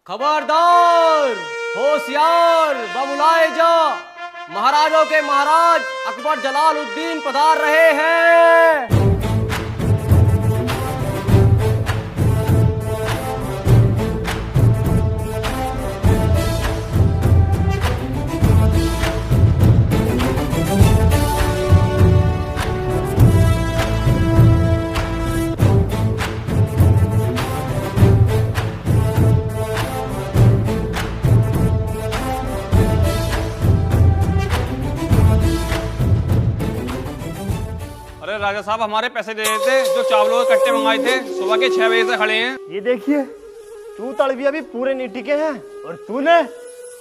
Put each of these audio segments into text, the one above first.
खबरदार, होशियार, बबुलाए जा। महाराजों के महाराज अकबर जलालुद्दीन पधार रहे हैं। राजा साहब हमारे पैसे दे देते जो चावलों के कट्टे मंगाए थे। सुबह के 6 बजे से खड़े हैं। ये देखिए, तू तड़बिया भी पूरे नहीं टिके हैं और तूने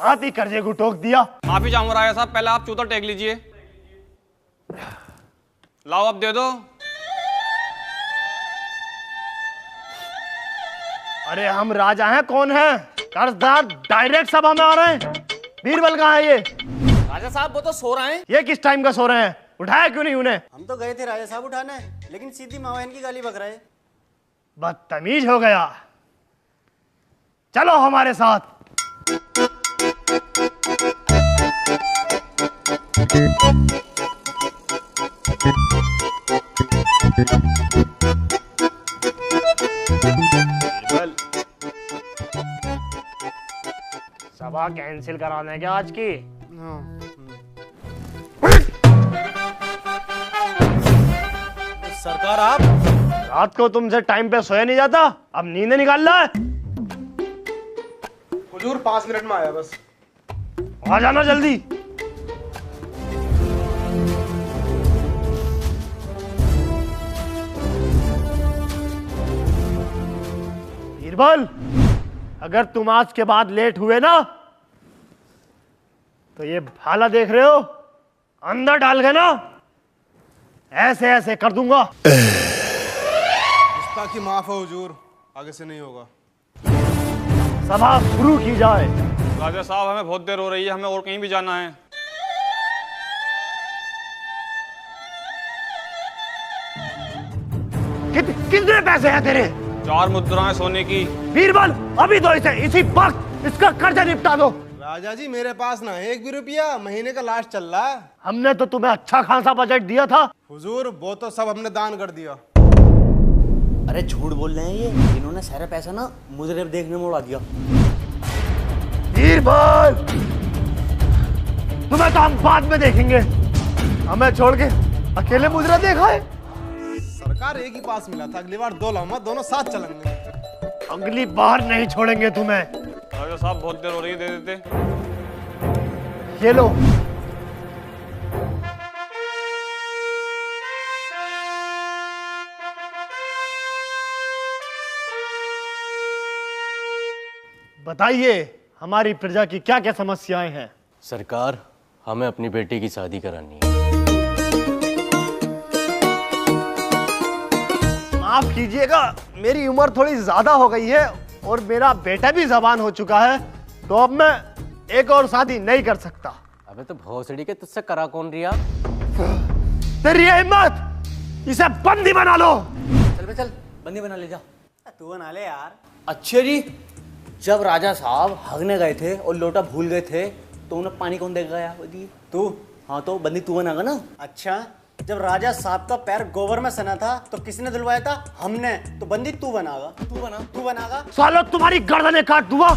आते ही कर्जे को टोक दिया। माफी चाहूंगा राजा साहब, पहले आप चूतर टेक लीजिए। लाओ अब दे दो। अरे हम राजा हैं, कौन है? कर्जदार डायरेक्ट सभा में आ रहे हैं। बीरबल कहाँ है ये? राजा साहब वो तो सो रहे हैं। ये किस टाइम का सो रहे हैं? उठाया क्यों नहीं उन्हें? हम तो गए थे राजा साहब उठाने, लेकिन सीधी मावाइन की गाली बक रहे। बदतमीज हो गया। चलो हमारे साथ। सभा कैंसिल कराने क्या आज की? सरकार आप रात को तुमसे टाइम पे सोया नहीं जाता, अब नींद निकाल रहा है। हुजूर 5 मिनट में आया बस। आ जाना जल्दी। बीरबल, अगर तुम आज के बाद लेट हुए ना तो ये भाला देख रहे हो, अंदर डाल के ना ऐसे ऐसे कर दूंगा। गुस्ताखी माफ है हुजूर, आगे से नहीं होगा। सभा शुरू की जाए। राजा साहब हमें बहुत देर हो रही है, हमें और कहीं भी जाना है। कितने पैसे हैं तेरे? 4 मुद्राएं सोने की। बीरबल, अभी तो इसी वक्त इसका कर्जा निपटा दो। राजा जी मेरे पास ना 1 भी रुपया, महीने का लास्ट चल रहा है। हमने तो तुम्हें अच्छा खासा बजट दिया था। हुजूर वो तो सब हमने दान कर दिया। अरे झूठ बोल रहे हैं ये, इन्होंने सारा पैसा ना मुझे देखने में उड़ा दिया। बीरबल, तुम्हें तो हम बाद में देखेंगे, हमें छोड़ के अकेले मुजरा देखा है। सरकार एक ही पास मिला था, अगली बार 2 लाऊंगा, दोनों साथ चलेंगे। अगली बार नहीं छोड़ेंगे तुम्हें। राजा साहब बहुत देर हो रही है, दे देते। ये लो। बताइए हमारी प्रजा की क्या क्या समस्याएं हैं? सरकार, हमें अपनी बेटी की शादी करानी है। माफ कीजिएगा, मेरी उम्र थोड़ी ज्यादा हो गई है और मेरा बेटा भी जवान हो चुका है, तो अब मैं एक और शादी नहीं कर सकता। अबे तो भोसड़ी के तुझसे करा कौन रिया? तेरी हिम्मत, इसे बंदी बना लो। चल बे चल, बंदी बना ले जा। तू बना ले यार। अच्छे जी, जब राजा साहब हगने गए थे और लोटा भूल गए थे तो उन्हें पानी कौन देगा यार? तू। हाँ तो बंदी तू बनागा ना। अच्छा, जब राजा साहब का पैर गोबर में सना था तो किसने धुलवाया था? हमने। तो बंदी तू बनागा। तू बनागा। सालो तुम्हारी गर्दनें काट दूंगा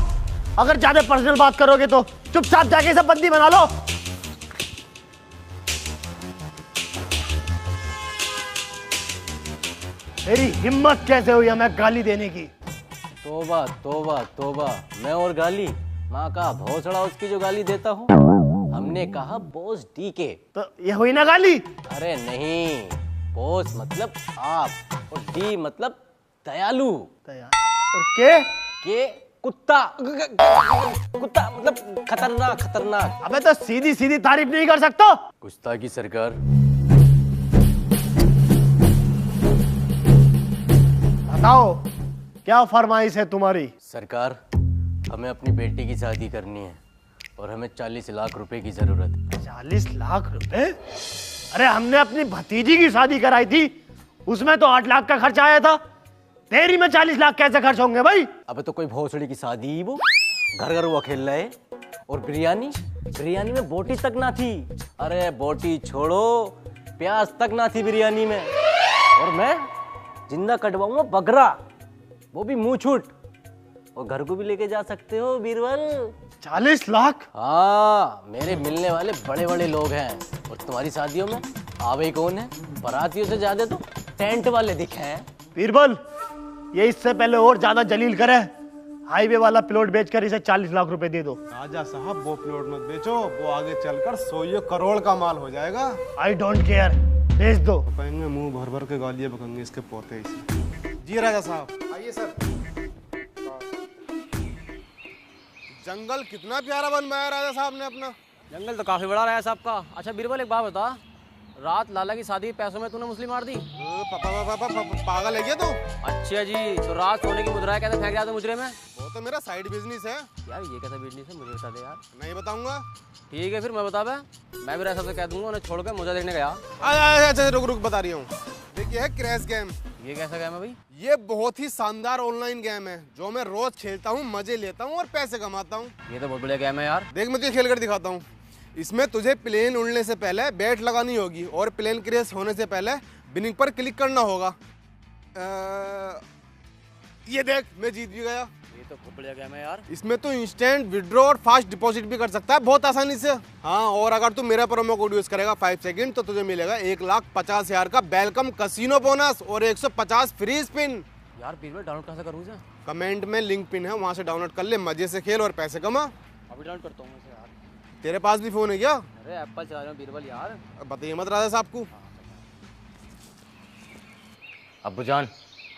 अगर ज्यादा पर्सनल बात करोगे तो। चुपचाप जाके इसे बंदी बना लो। तेरी हिम्मत कैसे हुई हमें गाली देने की? तोबा तोबा तोबा, मैं और गाली? माँ का भोसड़ा उसकी जो गाली देता हूँ। हमने कहा बॉस डी के। तो ये हुई ना गाली? अरे नहीं, बॉस मतलब आप और डी मतलब दयालु। और के कुत्ता मतलब खतरनाक खतरनाक। अबे तो सीधी सीधी तारीफ नहीं कर सकता? गुस्ताखी सरकार। बताओ क्या फरमाइश है तुम्हारी? सरकार, हमें अपनी बेटी की शादी करनी है और हमें 40 लाख रुपए की जरूरत है। 40 लाख रुपए? अरे हमने अपनी भतीजी की शादी कराई थी, उसमें तो 8 लाख का खर्चा आया था। तेरी में 40 लाख कैसे खर्च होंगे भाई? अबे तो कोई भोसड़ी की शादी वो घर घर वो खेल रहे। और बिरयानी बिरयानी में बोटी तक ना थी। अरे बोटी छोड़ो, प्याज तक ना थी बिरयानी में। और मैं जिंदा कटवाऊंगा बकरा, वो भी मुंह छूट। और घर को भी लेके जा सकते हो बीरबल। 40 लाख? हाँ, मेरे मिलने वाले बड़े बड़े लोग हैं। और तुम्हारी शादियों में आवे कौन है? बारातियों से ज्यादा तो टेंट वाले दिखे हैं। बीरबल, ये इससे पहले और ज्यादा जलील करे, हाईवे वाला प्लॉट बेचकर इसे 40 लाख रुपए दे दो। राजा साहब वो प्लॉट मत बेचो, वो आगे चलकर 100 करोड़ का माल हो जाएगा। आई डोंट केयर, बेच दो। कहेंगे मुंह भर भर के गालियां बकेंगे इसके पोते इसे। जी राजा साहब। आइए सर। जंगल कितना प्यारा बनवाया राजा साहब ने अपना। जंगल तो काफी बड़ा रहा है साहब का। अच्छा बीरबल एक बात बता, रात लाला की शादी पैसों में तूने मुस्लिम मार दी? पागल है क्या तू? अच्छा जी, तो रात सोने की मुद्रा कैसे फेंक जाते मुजरे में? वो तो मेरा साइड बिजनेस है। यार ये कैसा बिजनेस है, मुझे बता दे यार। नहीं बताऊंगा। ठीक है फिर मैं बता मैं भी ऐसा से कह दूंगा, उन्हें छोड़ के मुझे देखने गया। अच्छा रुक बता रही हूँ। देखिए है क्रैश गेम। ये कैसा गेम है भाई? ये बहुत ही शानदार ऑनलाइन गेम है जो मैं रोज खेलता हूँ, मजे लेता हूँ और पैसे कमाता हूँ। ये तो बहुत बढ़िया गेम है यार। देख मैं तुझे खेल कर दिखाता हूँ। इसमें तुझे प्लेन उड़ने से पहले बैट लगानी होगी और प्लेन क्रैश होने से पहले विनिंग पर क्लिक करना होगा। ये देख मैं जीत भी गया। ये तो बहुत बढ़िया गेम है यार। इसमें तो इंस्टेंट विड्रॉ और फास्ट डिपॉजिट भी कर सकता है बहुत आसानी से। हाँ, और अगर तू मेरा प्रोमो कोड यूज करेगा 5 सेकंड तो तुझे मिलेगा 1,50,000 का वेलकम कसिनो बोनस और 150 फ्री स्पिन। यार बीरबल डाउनलोड कैसे करूँ इसे? कमेंट में लिंक पिन है, वहां से डाउनलोड कर ले, मजे से खेल और पैसे कमा। अभी डाउनलोड करता हूँ इसे यार। तेरे पास भी फोन है क्या? अरे एप्पल चला रहा हूँ बीरबल यार। अब बताइए मत राजा साहब को। अब्बू जान,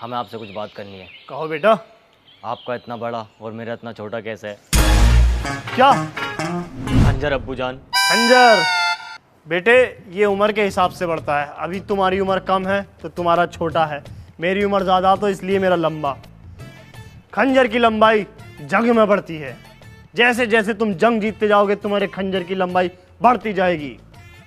हमें आपसे कुछ बात करनी है। कहो बेटा। आपका इतना बड़ा और मेरा इतना छोटा कैसे है? क्या? खंजर अब्बू जान। खंजर? बेटे ये उम्र के हिसाब से बढ़ता है। अभी तुम्हारी उम्र कम है तो तुम्हारा छोटा है, मेरी उम्र ज्यादा तो इसलिए मेरा लंबा। खंजर की लंबाई जंग में बढ़ती है। जैसे जैसे तुम जंग जीतते जाओगे तुम्हारे खंजर की लंबाई बढ़ती जाएगी।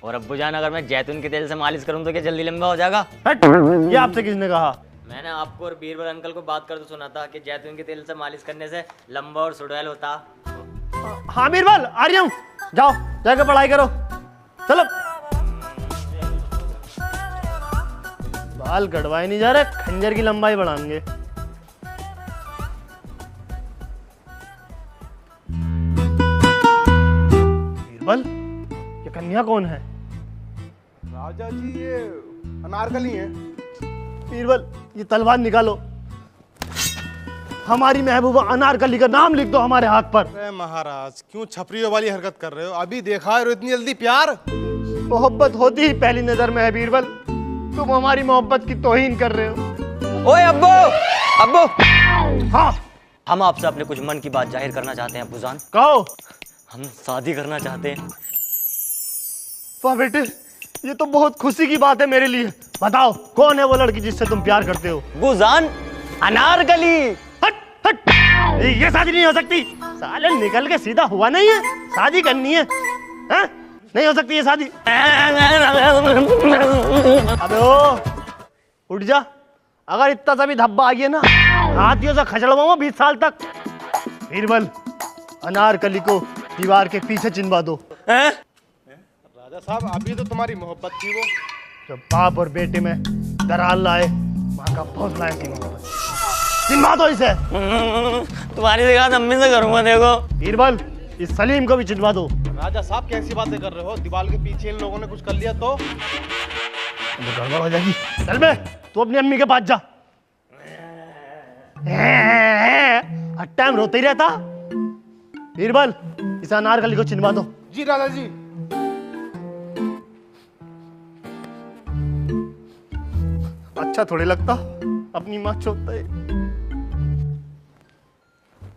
और अब्बू जान, अगर मैं जैतून के तेल से मालिश करूं तो क्या जल्दी लंबा हो जाएगा? हट! ये आपसे किसने कहा? मैंने आपको और बीरबल अंकल को बात करते सुना था कि जैतून के तेल से मालिश करने से लंबा और सुडैल होता। हाँ बीरबल, आ रही हूँ। जाओ जाकर पढ़ाई करो, चलो। बाल कटवाए नहीं जा रहे, खंजर की लंबाई बढ़ाएंगे। बीरबल, ये कन्या कौन है? राजा जी ये अनारकली है। बीरबल ये तलवार निकालो, हमारी महबूबा अनारकली का नाम लिख दो हमारे हाथ पर। अरे महाराज क्यों छपरियों वाली हरकत कर रहे हो? अभी देखा है इतनी जल्दी प्यार? मोहब्बत होती ही पहली नजर में है बीरबल, तुम हमारी मोहब्बत की तौहीन कर रहे हो। ओए अब्बू, अब्बू। हाँ हम आपसे अपने कुछ मन की बात जाहिर करना चाहते हैं अब्बू जान। कहो। हम शादी करना चाहते हैं। वाह बेटे, ये तो बहुत खुशी की बात है मेरे लिए। बताओ कौन है वो लड़की जिससे तुम प्यार करते हो? अब्बू जान, अनारकली। हट हट, ये शादी नहीं हो सकती। साले निकल के सीधा हुआ नहीं है, शादी करनी है, हैं? नहीं हो सकती ये शादी। अबे ओ, उठ जा। अगर इतना सा भी धब्बा आ गया ना, हाथियों से खचड़वाऊंगा 20 साल तक। बीरबल, अनारकली को दीवार के पीछे चिनवा दो। राजा साहब अभी तो तुम्हारी मोहब्बत थी वो। जब बाप और बेटे में दरार लाए वहां का हौसला ऐसी मोहब्बत। चिनवा दो इसे। तुम्हारी जगह अम्मी से करूंगा। देखो बीरबल, इस सलीम को भी चिनवा दो। राजा साहब कैसी बातें कर रहे हो? दीवार के पीछे इन लोगों ने कुछ कर लिया तो गड़बड़ हो जाएगी। चल बे, तू अपनी अम्मी के पास जा। हर टाइम रोते ही रहता। बीरबल, इस अनारकली को चिनवा दो। जी राजा जी। अच्छा थोड़े लगता अपनी माँ चोदता है।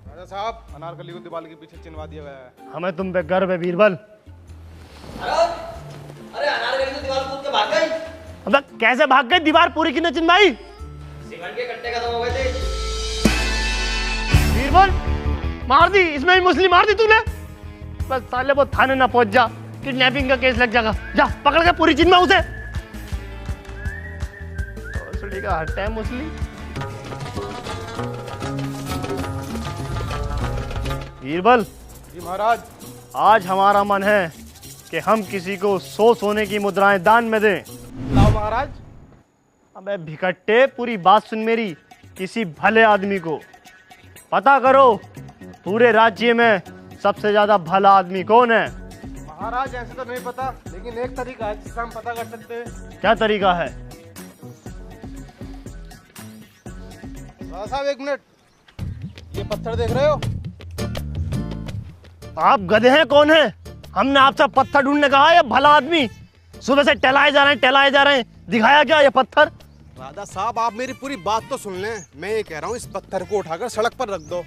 राजा साहब अनारकली को दीवार के पीछे चिनवा दिया गया है। हमें तुम पे गर्व है बीरबल। अरे अनारकली तो दीवार कूद के भाग गई। अब कैसे भाग गई? दीवार पूरी किसने चिनवाई? सीमेंट के कट्टे खत्म हो गए थे। बीरबल मार दी, इसमें भी मुस्लिम मार दी तूने। बस साले वो थाने ना पहुंच जा, किडनैपिंग का केस लग जाएगा। जा पकड़ के पूरी चिनवा उसे। का हर टाइम मुस्लिम। बीरबल, जी महाराज। आज हमारा मन है कि हम किसी को 100 सोने की मुद्राएं दान में दें। लाओ महाराज। अबे भिखट्टे, पूरी बात सुन मेरी। किसी भले आदमी को पता करो पूरे राज्य में सबसे ज्यादा भला आदमी कौन है। महाराज ऐसे तो नहीं पता, लेकिन एक तरीका है जिससे हम पता कर सकते हैं। क्या तरीका है? राजा साहब एक मिनट, ये पत्थर देख रहे हो? आप गधे हैं कौन है? हमने आपसे पत्थर ढूंढने कहा है या भला आदमी? सुबह से टहलाए जा रहे हैं, दिखाया क्या ये पत्थर? राजा साहब आप मेरी पूरी बात तो सुन लें। मैं ये कह रहा हूँ इस पत्थर को उठाकर सड़क पर रख दो,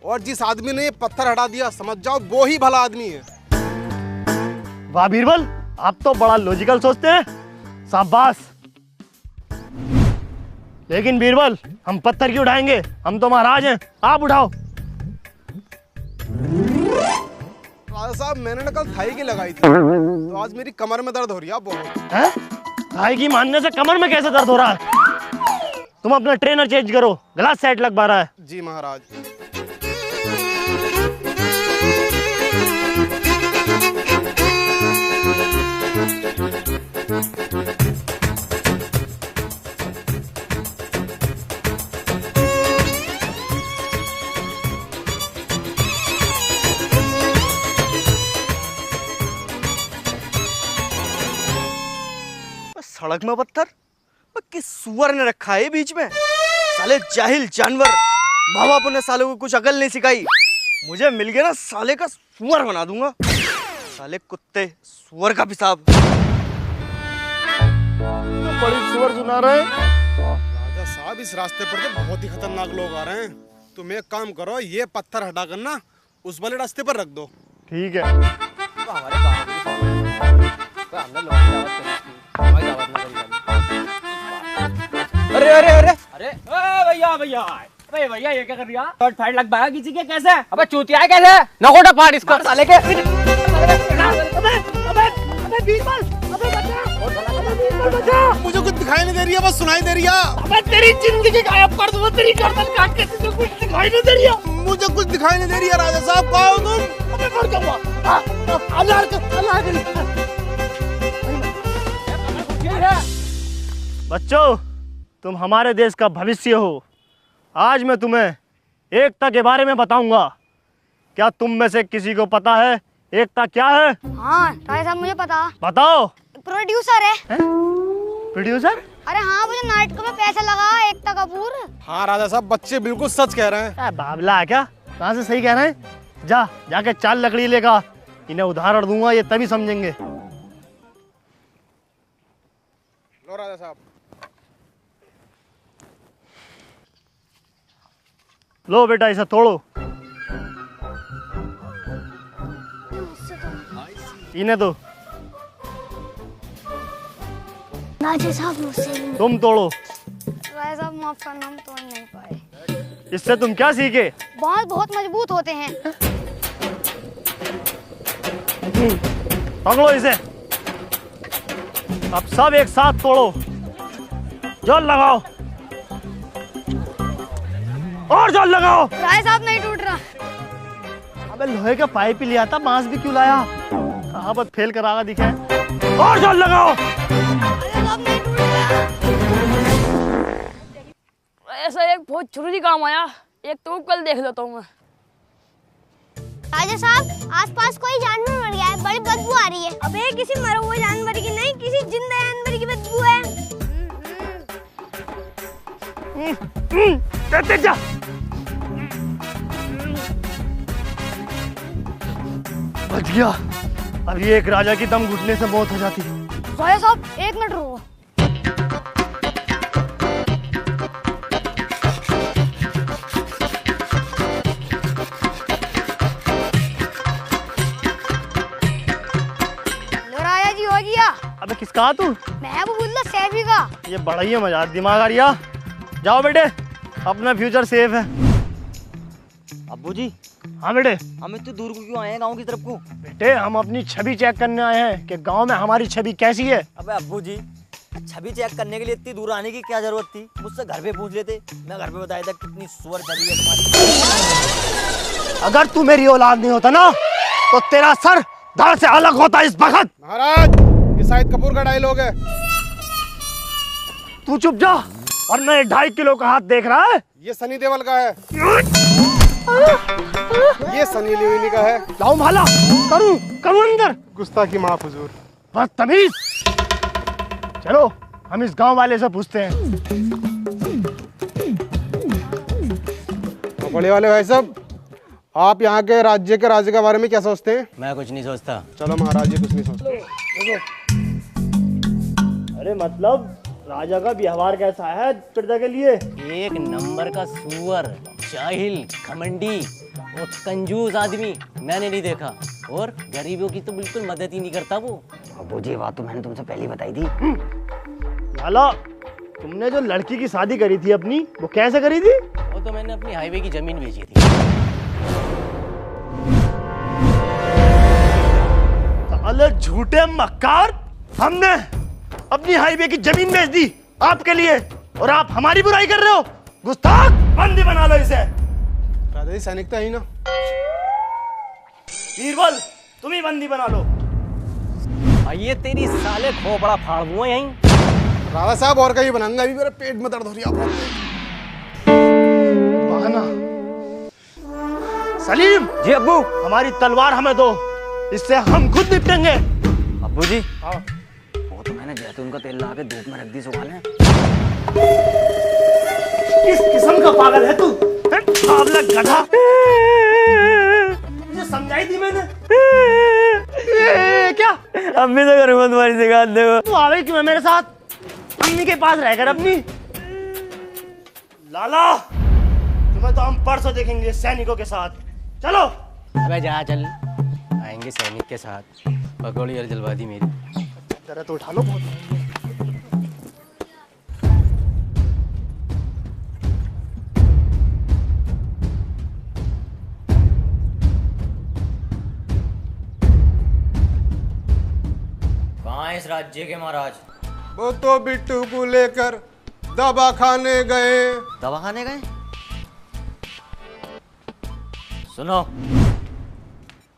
और जिस आदमी ने ये पत्थर हटा दिया समझ जाओ वो ही भला आदमी है। वाह बीरबल, आप तो बड़ा लॉजिकल सोचते हैं, शाबाश। लेकिन बीरबल, हम पत्थर क्यों उठाएंगे? हम तो महाराज हैं, आप उठाओ। राजा साहब मैंने ना कल थाई की लगाई थी, तो आज मेरी कमर में दर्द हो रही है बहुत। हैं? थाई की मानने से कमर में कैसे दर्द हो रहा है? तुम अपना ट्रेनर चेंज करो, गलत सेट लग पा रहा है। जी महाराज। सड़क में पत्थर? किस सुअर ने रखा है बीच में? साले जाहिल जानवर, माँ बाप ने साले को कुछ अकल नहीं सिखाई। मुझे मिल गया ना साले का सुअर बना दूंगा। साले कुत्ते, सुअर का पिसाब। बड़ी सुअर सुना रहे हैं। राजा साहब इस रास्ते पर तो बहुत ही खतरनाक लोग आ रहे हैं। तुम एक काम करो, ये पत्थर हटा कर ना उस वाले रास्ते पर रख दो। ठीक है। अरे अरे अरे अरे भैया भैया, अरे भैया ये क्या कर रही है? शॉर्ट फाइट लग पाया किसी के? कैसे? अबे चूतिया है कैसे? नकोटा फाड़ इसका साले के। अबे बीरबल, अबे बचा, बीरबल बचा। मुझे कुछ दिखाई नहीं दे रही है, बस सुनाई दे रही है। अबे तेरी जिंदगी गायब कर दूंगा, तेरी गर्दन काट के। तुझे कुछ दिखाई नहीं दे रही है? मुझे कुछ दिखाई नहीं दे रही है। राजा साहब कहाँ हो तुम? अबे मर जाऊंगा। अल्लाह बच्चों, तुम हमारे देश का भविष्य हो। आज मैं तुम्हें एकता के बारे में बताऊंगा। क्या तुम में से किसी को पता है एकता क्या है? हाँ राजा साहब मुझे पता। बताओ। प्रोड्यूसर है। प्रोड्यूसर? अरे हाँ, मुझे नाटकों में पैसा लगा एकता कपूर। हाँ राजा साहब बच्चे बिल्कुल सच कह रहे हैं। बाबला है क्या? कहाँ से सही कह रहे हैं? जाके 4 लकड़ी लेगा, इन्हें उदाहरण दूंगा, ये तभी समझेंगे। लो राजा साहब। लो बेटा, इसे तोड़ो। इन्हें दो। राजा साहब मुझसे तुम तोड़ो। राजा साहब माफ करना, हम तोड़ नहीं पाए। इससे तुम क्या सीखे? बांस बहुत मजबूत होते हैं। पकड़ो इसे। अब सब एक साथ तोड़ो। जोर लगाओ और जोर लगाओ। राजा साहब नहीं टूट रहा। अबे लोहे का पाइप ही लिया था, बांस भी क्यों लाया? कहाँ पर फेल करागा दिखे। और जोर लगाओ। राजा साहब नहीं टूट रहा। ऐसा एक बहुत जरूरी काम आया, एक तो कल देख लेता हूँ मैं। राजा साहब आसपास कोई जानवर मर गया है, बड़ी बदबू आ रही है। अबे किसी मरे हुए जानवर की नहीं, किसी जिंदा जानवर की बदबू है। जा। बच गया। अभी एक राजा की दम घुटने से मौत हो जाती। राजा साहब 1 मिनट रुको। राजा जी हो गया। अबे किसका तू? महबूबुल्लाह सैफी का। ये बड़ा ही मजा दिमाग आ रिया। जाओ बेटे, अपना फ्यूचर सेफ है। अब्बू जी। हाँ बेटे। हम इतनी दूर को क्यों आए हैं गांव की तरफ को? बेटे हम अपनी छवि चेक करने आए हैं कि गांव में हमारी छवि कैसी है। अबे अब्बू जी, छवि चेक करने के लिए इतनी दूर आने की क्या जरूरत थी? मुझसे घर पे पूछ लेते, मैं घर पे बताया था कितनी सुअर छवि है तुम्हारी। अगर तू मेरी औलाद नहीं होता ना तो तेरा सर धड़ से अलग होता इस वक्त। महाराज, ये शाहिद कपूर का डायलॉग है। तू चुप जा, वरना ये 2.5 किलो का हाथ देख रहा है। ये सनी देओल का है। ये सनी लियोनी का है। लाऊं भाला, करूं अंदर। गुस्ताखी माफ हुजूर। बदतमीज। चलो हम इस गांव वाले से पूछते हैं। बड़े वाले भाई साहब, आप यहाँ के राज्य के बारे में क्या सोचते हैं? मैं कुछ नहीं सोचता। चलो महाराज जी कुछ नहीं सोचते। अरे मतलब राजा का व्यवहार कैसा है प्रजा के लिए? एक नंबर का सुअर, जाहिल, घमंडी और कंजूस आदमी मैंने नहीं देखा। और गरीबों की तो बिल्कुल मदद ही नहीं करता वो। अबू जी, बात तो मैंने तुमसे पहले बताई थी। लाला, तुमने जो लड़की की शादी करी थी अपनी, वो कैसे करी थी? वो तो मैंने अपनी हाईवे की जमीन बेची थी। साले झूठे मक्कार, हमने अपनी हाईवे की जमीन बेच दी आपके लिए और आप हमारी बुराई कर रहे हो। गुस्ताख, बंदी बना लो इसे। राजा जी सैनिक तो है ही ना। बीरबल, तुम ही बंदी बना लो। ये तेरी साले खोपड़ा फाड़ दूंगा यहीं। राजा साहब और कहीं बनाऊंगा, अभी मेरे पेट में दर्द हो रही है। बहाना। सलीम जी अब्बू। हमारी तलवार हमें दो, इससे हम खुद निपटेंगे। अब्बू जी, हाँ। वो तो मैंने जैतून का तेल ला के धूप में रख दी सुखाने। किस किस्म का पागल है तू? पागल गधा। मुझे समझाई थी मैंने। क्या? अब भी तो करूँगा तुम्हारी शिकायत। देखो तू आवे क्यों है मेरे साथ? अम्मी के पास रहकर अपनी। लाला, तुम्हें तो हम परसों देखेंगे सैनिकों के साथ। चलो। अबे जा चल, आएंगे सैनिक के साथ। पकौड़ी और जलवा दी मेरी। जरा तो उठा लो बहुत। कहाँ है इस राज्य के महाराज? वो तो बिट्टू को लेकर दवा खाने गए। दवा खाने गए? सुनो,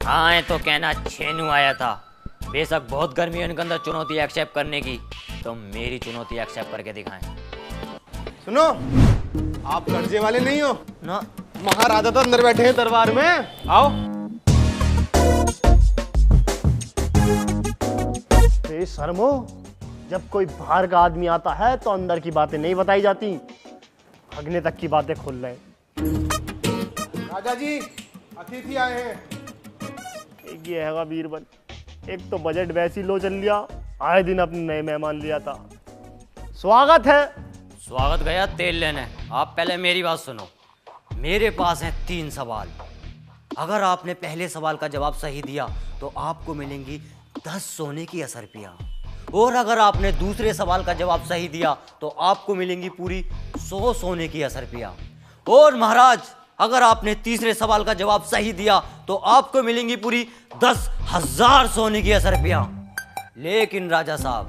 हाँ तो कहना छेनू आया था। बेशक बहुत गर्मी है उनके अंदर चुनौती एक्सेप्ट करने की, तो मेरी चुनौती एक्सेप्ट करके दिखाएं। सुनो, आप कर्जे वाले नहीं हो ना? महाराजा तो अंदर बैठे हैं दरबार में। आओ। शर्मो, जब कोई बाहर का आदमी आता है तो अंदर की बातें नहीं बताई जाती, भागने तक की बातें खुल रहे। राजा जी, अतिथि आए हैं। एक ये हैगा बीरबल, एक तो बजट वैसी लो चल लिया, आए दिन अपने नए मेहमान लिया था। स्वागत है। स्वागत गया तेल लेने। आप पहले मेरी बात सुनो। मेरे पास हैं 3 सवाल। अगर आपने पहले सवाल का जवाब सही दिया तो आपको मिलेंगी 10 सोने की असरपियाँ, और अगर आपने दूसरे सवाल का जवाब सही दिया तो आपको मिलेंगी पूरी 100 सोने की असरपियाँ, और महाराज अगर आपने तीसरे सवाल का जवाब सही दिया तो आपको मिलेंगी पूरी 10,000 सोने की असरपियाँ। लेकिन राजा साहब,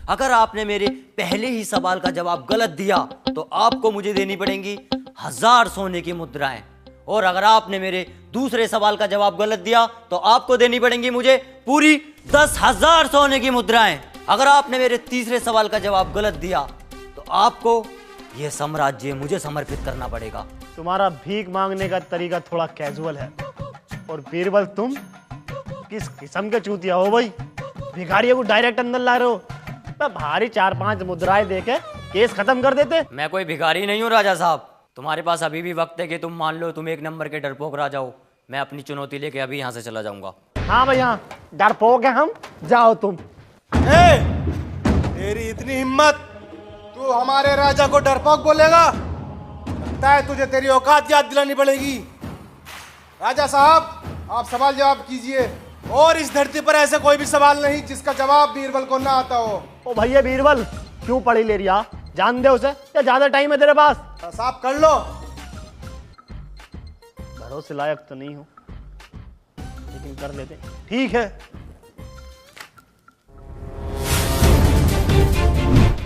अगर आपने मेरे पहले ही सवाल का जवाब गलत दिया तो आपको मुझे देनी पड़ेंगी 1000 सोने की मुद्राएं, और अगर आपने मेरे दूसरे सवाल का जवाब गलत दिया तो आपको देनी पड़ेंगी मुझे पूरी 10,000 सोने की मुद्राएं। अगर आपने मेरे तीसरे सवाल का जवाब गलत दिया तो आपको यह साम्राज्य मुझे समर्पित करना पड़ेगा। तुम्हारा भीख मांगने का तरीका थोड़ा कैजुअल है। और बीरबल, तुम किस किस्म के चूतिया हो भाई? भिखारियों को डायरेक्ट अंदर ला रहे हो। मैं भारी 4-5 मुद्राएं देके केस खत्म कर देते। मैं कोई भिखारी नहीं हूँ राजा साहब। तुम्हारे पास अभी भी वक्त है कि तुम मान लो तुम 1 नंबर के डरपोक राजा हो। मैं अपनी चुनौती लेके अभी यहाँ से चला जाऊंगा। हाँ भैया, डरपोक है हम। जाओ तुम। तेरी इतनी हिम्मत, तू हमारे राजा को डरपोक बोलेगा? लगता है तुझे तेरी औकात याद दिलानी पड़ेगी। राजा साहब, आप सवाल जवाब कीजिए, और इस धरती पर ऐसे कोई भी सवाल नहीं जिसका जवाब बीरबल को ना आता हो। ओ भैया बीरबल, क्यों पढ़ी ले रिया? जान दे उसे, या ज्यादा टाइम है तेरे पास? साहब कर लो। भरोसे लायक तो नहीं हो, लेकिन कर लेते। ठीक है।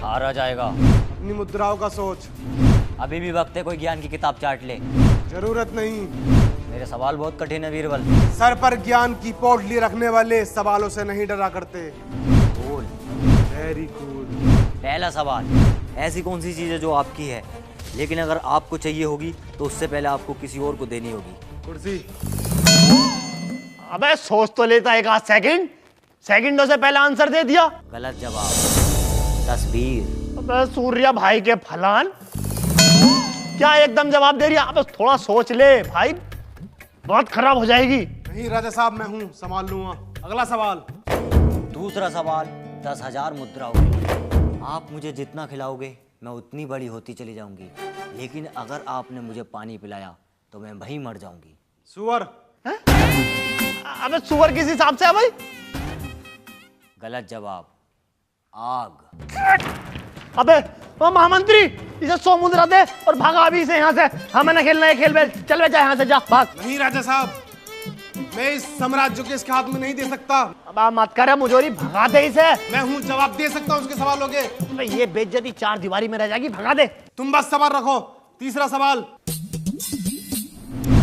हारा जाएगा। अपनी मुद्राओं का सोच। अभी भी वक्त है, कोई ज्ञान की किताब चाट ले। जरूरत नहीं। मेरे मेरे सवाल बहुत कठिन है बीरबल। सर पर ज्ञान की पोटली रखने वाले सवालों से नहीं डरा करते। बोल। Very cool. पहला सवाल, ऐसी कौन सी चीज़ है जो आपकी है लेकिन अगर आपको चाहिए होगी तो उससे पहले आपको किसी और को देनी होगी? कुर्सी। अबे सोच तो लेता एक आध सेकंड, सेकंडों से पहले आंसर दे दिया। गलत जवाब, तस्वीर। अबे सूर्या भाई के फलान, क्या एकदम जवाब दे दिया? अब थोड़ा सोच ले भाई, बहुत खराब हो जाएगी। नहीं राजा साहब, मैं हूँ, संभाल लूंगा। अगला सवाल। दूसरा सवाल, 10,000 मुद्रा होगी। आप मुझे जितना खिलाओगे मैं उतनी बड़ी होती चली जाऊंगी, लेकिन अगर आपने मुझे पानी पिलाया तो मैं वहीं मर जाऊंगी। सुअर। अबे सुअर किस हिसाब से है भाई? गलत जवाब, आग। अबे वो महामंत्री, इसे 100 मुद्रा दे और भागा अभी से यहाँ से। हमें ना खेलना है खेल में, चल बे जा यहाँ से, जा भाग। नहीं राजा साहब, मैं इस साम्राज्य के इसके हाथ में नहीं दे सकता। अब मत कर मुझोरी, भगा दे इसे। मैं हूँ, जवाब दे सकता हूँ उसके सवालों के। अबे ये बेइज्जती 4 दीवारी में रह जाएगी, भगा दे। तुम बस सवाल रखो। तीसरा सवाल।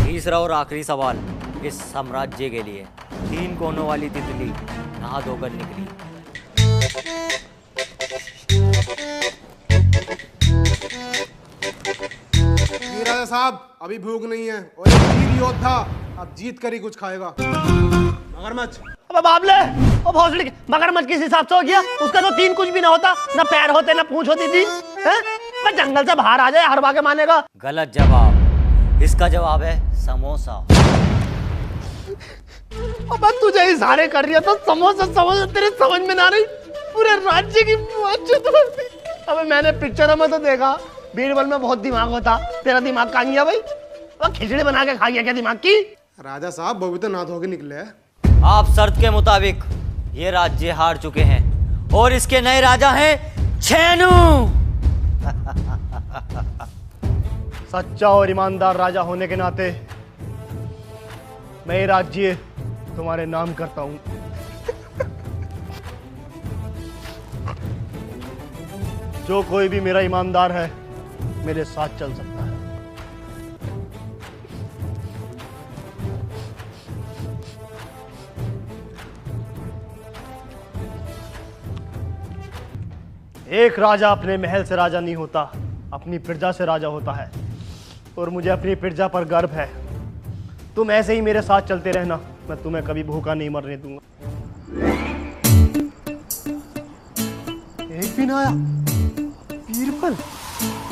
तीसरा और आखिरी सवाल इस साम्राज्य के लिए। 3 कोनों वाली तितली नहा धोकर निकली। राजा साहब, अभी भूख नहीं है और एक वीर योद्धा अब जीत कर ही कुछ खाएगा। मगरमच्छ। अबे बाबले, ओ भोसड़ी, मगरमच्छ किस हिसाब से हो गया? उसका तो 3 कुछ भी ना होता, ना पैर होते ना पूंछ होती थी। मैं जंगल से बाहर आ जाए, हर बार के मानेगा। गलत जवाब, इसका जवाब है समोसा। अबे तुझे इशारे कर रही है तो समोसा तेरे समझ में ना रही, पूरे राज्य की अबे मैंने पिक्चरों में तो देखा बीरबल में बहुत दिमाग होता, तेरा दिमाग कहाँ गया भाई? वो खिचड़ी बना के खा गया क्या दिमाग की? राजा साहब, वो भी तो ना धो के निकले हैं। आप शर्त के मुताबिक ये राज्य हार चुके हैं और इसके नए राजा हैं छेनू। सच्चा और ईमानदार राजा होने के नाते मैं ये राज्य तुम्हारे नाम करता हूं। जो कोई भी मेरा ईमानदार है मेरे साथ चल सकता है। एक राजा अपने महल से राजा नहीं होता, अपनी प्रजा से राजा होता है, और मुझे अपनी प्रजा पर गर्व है। तुम ऐसे ही मेरे साथ चलते रहना, मैं तुम्हें कभी भूखा नहीं मरने दूंगा। एक भी ना आया बीरबल।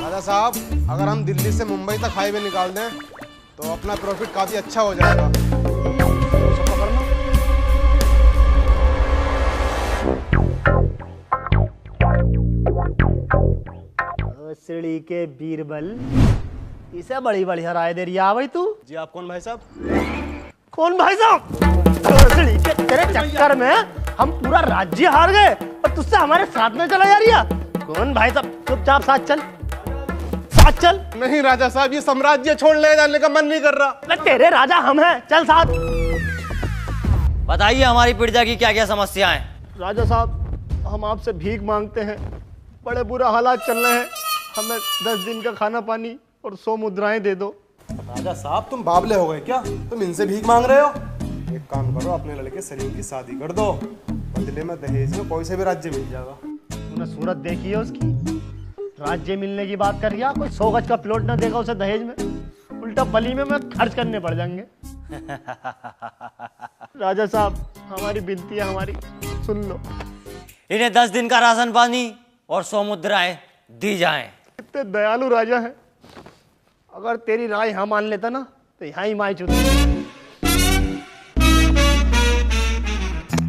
राजा साहब, अगर हम दिल्ली से मुंबई तक हाईवे निकाल दें तो अपना प्रॉफिट काफी अच्छा हो जाएगा। सीढ़ी के बीरबल, इसे बड़ी बड़ी राय दे रही है भाई तू। जी आप कौन भाई साहब? कौन भाई साहब? सीढ़ी के तेरे चक्कर में हम पूरा राज्य हार गए और तुझसे हमारे साथ में चला जा रही है। कौन भाई साहब? चुपचाप साथ चल, साथ चल। नहीं राजा साहब, ये साम्राज्य छोड़ ले जाने का मन नहीं कर रहा। तेरे राजा हम हैं, चल साथ। बताइए हमारी प्रजा की क्या क्या समस्या है? राजा साहब, हम आपसे भीख मांगते हैं, बड़े बुरा हालात चल रहे हैं, हमें 10 दिन का खाना पानी और 100 मुद्राएं दे दो। राजा साहब, तुम बाबले हो गए क्या? तुम इनसे भीख मांग रहे हो? एक काम करो, अपने लड़के सलीम की शादी कर दो, बदले में दहेज में कोई से भी राज्य मिल जाएगा। तूने सूरत देखी है उसकी? राज्य मिलने की बात कर रहा, कोई 100 गज का प्लॉट ना देगा उसे दहेज में, उल्टा बली में खर्च करने पड़ जाएंगे। राजा साहब, हमारी विनती है, हमारी सुन लो। इन्हें 10 दिन का राशन पानी और 100 मुद्राएं दी जाएं। इतने दयालु राजा है, अगर तेरी राय यहाँ मान लेता ना तो यहाँ ही माई चुती।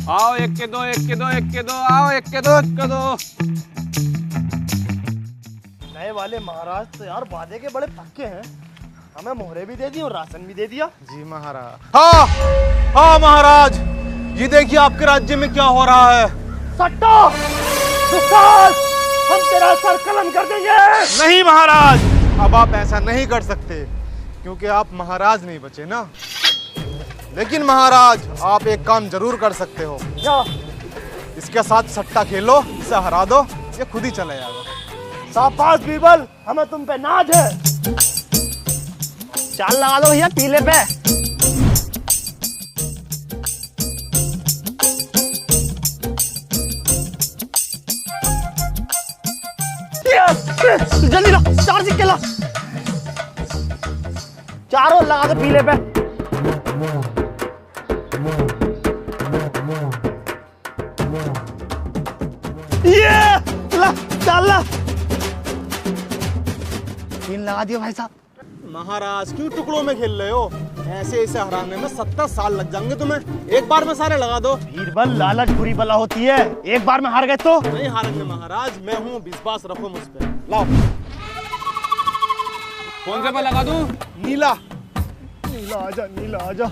आओ, एक के दो, एक के दो, एक के दो, आओ, एक के दो, एक के दो। नए वाले महाराज तो यार वादे के बड़े पक्के हैं, हमें मोहरे भी दे दी और राशन भी दे दिया। जी महाराज। हाँ हाँ महाराज, ये देखिए आपके राज्य में क्या हो रहा है। सट्टा, हम तेरा सर कलम कर देंगे। नहीं महाराज, अब आप ऐसा नहीं कर सकते क्योंकि आप महाराज नहीं बचे ना। लेकिन महाराज, आप एक काम जरूर कर सकते हो। क्या? इसके साथ सट्टा खेलो, इसे हरा दो, ये खुद ही चला जाएगा। शाबाश बीरबल, हमें तुम पे नाज है। चाल लगा दो भैया टीले पे। अरे जल्दी ला, 4 सिक्के ला, चारों लगा दे पीले पे। ये ला, डाल ला, 3 लगा दिया भाई साहब। महाराज क्यों टुकड़ों में खेल रहे हो? ऐसे ऐसे हराने में 70 साल लग जाएंगे तुम्हें। एक बार में सारे लगा दो। बीरबल, लालच बुरी बला होती है, एक बार में हार गए तो नहीं हारेंगे महाराज, मैं हूँ, विश्वास रखो मुझ पे। लाओ। कौन से पे लगा दूं? नीला। नीला आजा, नीला आजा।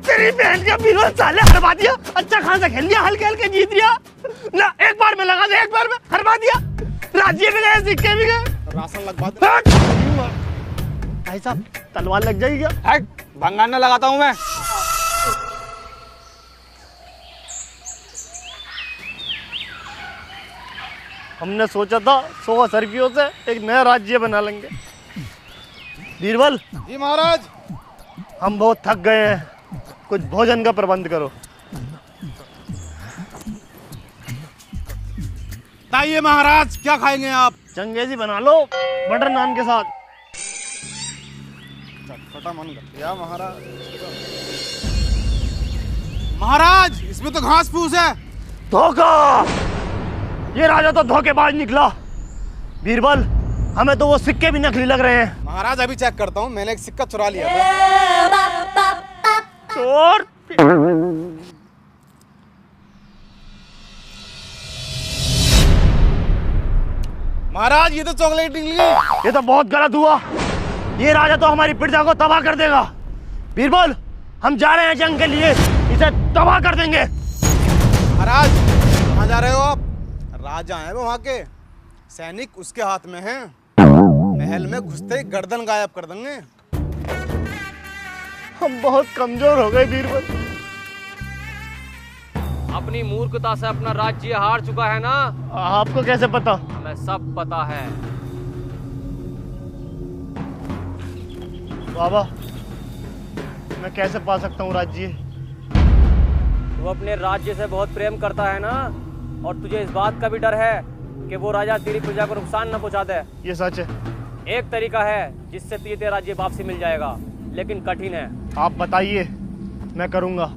तेरी बहन का बीरबल साले हरवा दिया। अच्छा खासा खेल लिया, हल्के हल्के जीत लिया ना। एक बार में लगा दे, एक बार में हरवा दिया। राज्य भी गए, सिक्के भी गए, राशन लगवा दे। भाई साहब तलवार लग जाएगी क्या? हट, भंगाना लगाता हूँ मैं। हमने सोचा था 100 सर्पियों से एक नया राज्य बना लेंगे। बीरबल जी महाराज। हम बहुत थक गए हैं, कुछ भोजन का प्रबंध करो। बताइए महाराज, क्या खाएंगे आप? चंगेजी बना लो बटर नान के साथ। चटपटा मन कर दिया महाराज। महाराज इसमें तो घास फूस है। धोखा, ये राजा तो धोखेबाज निकला। बीरबल हमें तो वो सिक्के भी नकली लग रहे हैं। महाराज अभी चेक करता हूँ, मैंने एक सिक्का चुरा लिया था। चोर। महाराज ये तो चॉकलेट निकली। ये तो बहुत गलत हुआ, ये राजा तो हमारी प्रजा को तबाह कर देगा। बीरबल हम जा रहे हैं जंग के लिए, इसे तबाह कर देंगे। महाराज कहाँ जा रहे हो आप? राजा हैं वो वहाँ के, सैनिक उसके हाथ में हैं। महल में घुसते ही गर्दन गायब कर देंगे। हम बहुत कमजोर हो गए बीरबल। अपनी मूर्खता से अपना राज्य हार चुका है ना। आपको कैसे पता? हमें सब पता है। बाबा मैं कैसे पा सकता हूँ राज्य? तू अपने राज्य से बहुत प्रेम करता है ना, और तुझे इस बात का भी डर है कि वो राजा तेरी प्रजा को नुकसान न पहुंचा दे। ये सच है। एक तरीका है जिससे तुझे तेरा राज्य वापसी मिल जाएगा, लेकिन कठिन है। आप बताइए, मैं करूँगा।